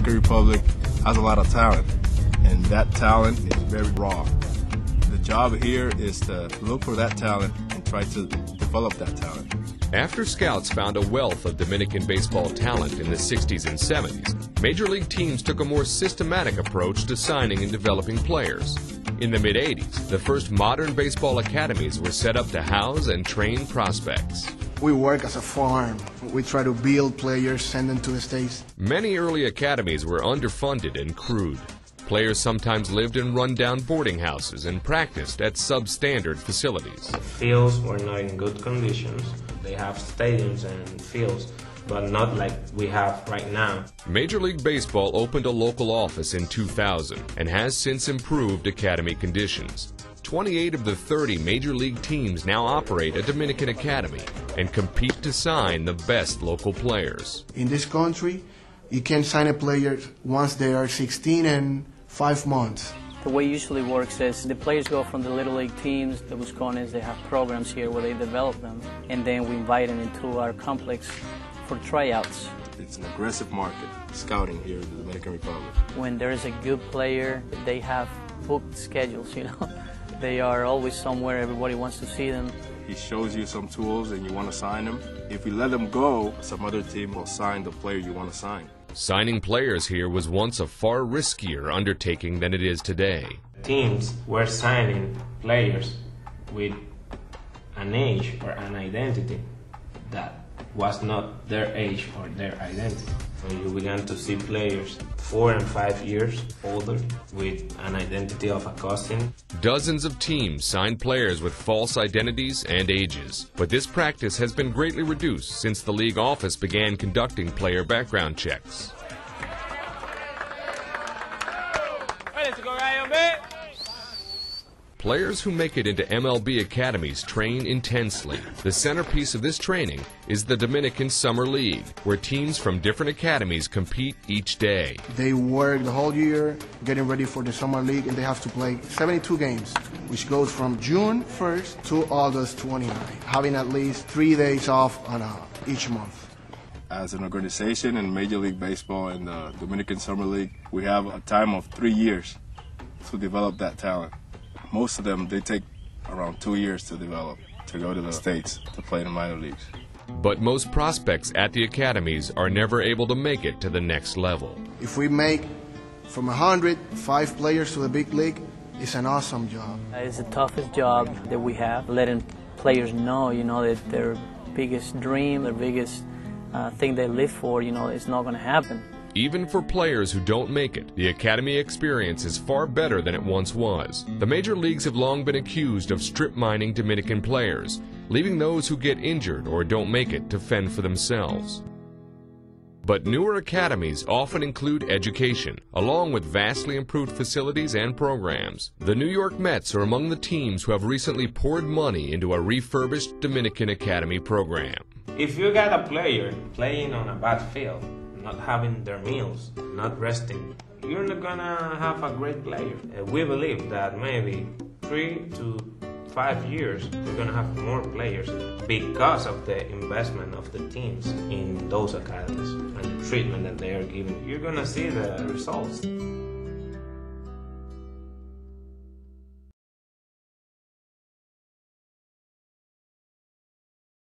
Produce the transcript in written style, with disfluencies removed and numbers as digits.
Dominican Republic has a lot of talent, and that talent is very raw. The job here is to look for that talent and try to develop that talent. After scouts found a wealth of Dominican baseball talent in the 60s and 70s, major league teams took a more systematic approach to signing and developing players. In the mid-80s, the first modern baseball academies were set up to house and train prospects. We work as a farm. We try to build players, send them to the States. Many early academies were underfunded and crude. Players sometimes lived in run-down boarding houses and practiced at substandard facilities. The fields were not in good conditions. They have stadiums and fields, but not like we have right now. Major League Baseball opened a local office in 2000 and has since improved academy conditions. 28 of the 30 Major League teams now operate a Dominican academy and compete to sign the best local players. In this country, you can sign a player once they are 16 and 5 months. The way it usually works is the players go from the Little League teams, the Buscones, they have programs here where they develop them, and then we invite them into our complex for tryouts. It's an aggressive market, scouting here in the Dominican Republic. When there is a good player, they have booked schedules, you know. They are always somewhere, everybody wants to see them. He shows you some tools and you want to sign them. If you let them go, some other team will sign the player you want to sign. Signing players here was once a far riskier undertaking than it is today. Teams were signing players with an age or an identity that was not their age or their identity. So you began to see players 4 and 5 years older with an identity of a cousin. Dozens of teams signed players with false identities and ages, but this practice has been greatly reduced since the league office began conducting player background checks. Players who make it into MLB academies train intensely. The centerpiece of this training is the Dominican Summer League, where teams from different academies compete each day. They work the whole year getting ready for the Summer League, and they have to play 72 games, which goes from June 1st to August 29th, having at least 3 days off on each month. As an organization in Major League Baseball and the Dominican Summer League, we have a time of 3 years to develop that talent. Most of them, they take around 2 years to develop, to go to the States to play in the minor leagues. But most prospects at the academies are never able to make it to the next level. If we make from 100, 5 players to the big league, it's an awesome job. It's the toughest job that we have, letting players know, you know, that their biggest dream, their biggest thing they live for, you know, it's not going to happen. Even for players who don't make it, the academy experience is far better than it once was. The major leagues have long been accused of strip mining Dominican players, leaving those who get injured or don't make it to fend for themselves. But newer academies often include education, along with vastly improved facilities and programs. The New York Mets are among the teams who have recently poured money into a refurbished Dominican Academy program. If you got a player playing on a bad field, not having their meals, not resting, you're not gonna have a great player. We believe that maybe 3 to 5 years we're gonna have more players because of the investment of the teams in those academies and the treatment that they are giving. You're gonna see the results.